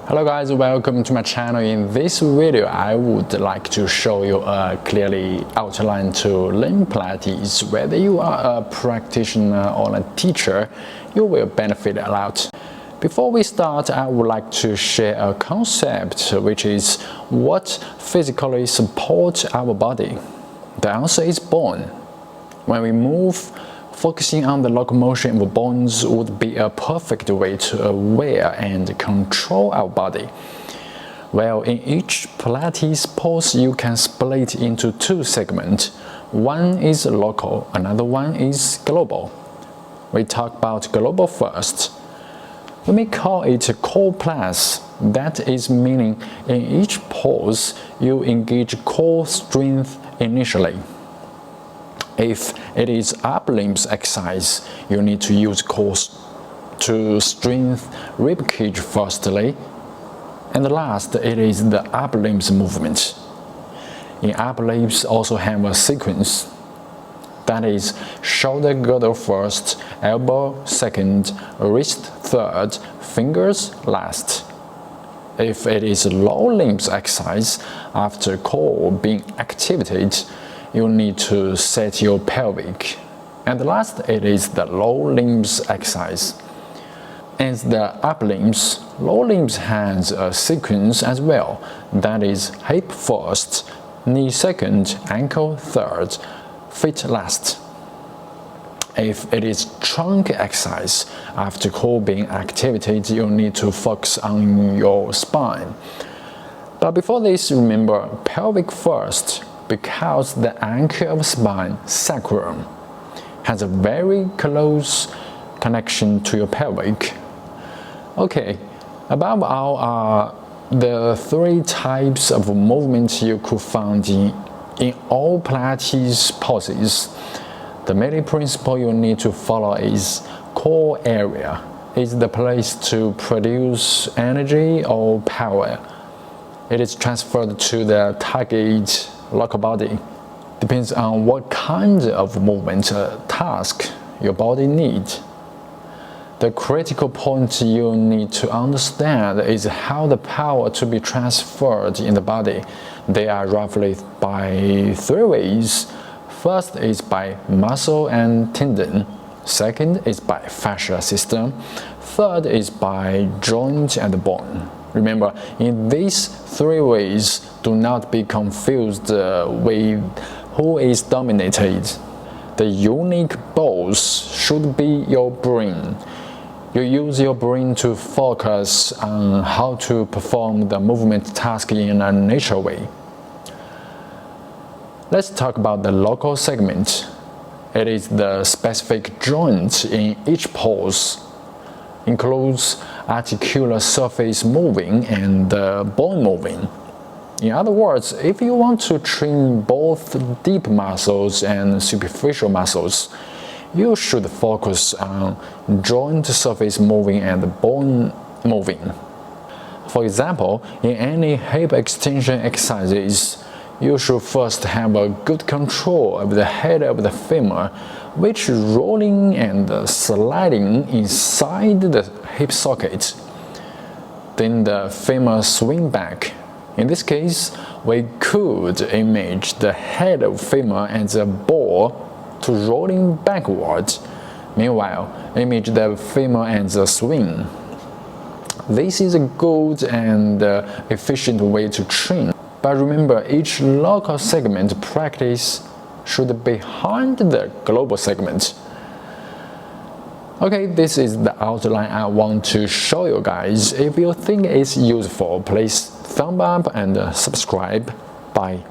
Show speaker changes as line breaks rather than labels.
Hello guys, welcome to my channel. In this video, I would like to show you a clearly outline to learn Pilates. Whether you are a practitioner or a teacher, you will benefit a lot. Before we start, I would like to share a concept, which is what physically supports our body. The answer is bone. When we move, focusing on the locomotion of bones would be a perfect way to aware and control our body. Well, in each Pilates pose, you can split into two segments. One is local, another one is global. We talk about global first. We may call it a core plus. That is meaning in each pose, you engage core strength initially. If it is upper limbs exercise, you need to use core to strengthen rib cage firstly, and last it is the upper limbs movement. In upper limbs also have a sequence. That is shoulder girdle first, elbow second, wrist third, fingers last. If it is lower limbs exercise, after core being activated, you need to set your pelvic. And last, it is the lower limbs exercise. And the upper limbs, lower limbs has a sequence as well. That is hip first, knee second, ankle third, feet last. If it is trunk exercise, after core being activated, you need to focus on your spine. But before this, remember pelvic first, because the anchor of spine, sacrum, has a very close connection to your pelvic. Okay, above all are the three types of movements you could find in all Pilates poses. The main principle you need to follow is core area. It's the place to produce energy or power. It is transferred to the target local body. Depends on what kind of movement task your body needs. The critical point you need to understand is how the power to be transferred in the body. They are roughly by three ways. First is by muscle and tendon. Second is by fascia system. Third is by joint and bone. Remember, in these three ways, do not be confused with who is dominated. The unique boss should be your brain. You use your brain to focus on how to perform the movement task in a natural way. Let's talk about the local segment. It is the specific joint in each pose. Includes articular surface moving and bone moving. In other words, if you want to train both deep muscles and superficial muscles, you should focus on joint surface moving and bone moving. For example, in any hip extension exercises, you should first have a good control of the head of the femur, which is rolling and sliding inside the hip socket. Then the femur swing back. In this case, we could image the head of femur and the ball to rolling backward. Meanwhile, image the femur and the swing. This is a good and efficient way to train. But remember, each local segment practice should be behind the global segment. Okay, this is the outline I want to show you guys. If you think it's useful, please thumb up and subscribe. Bye.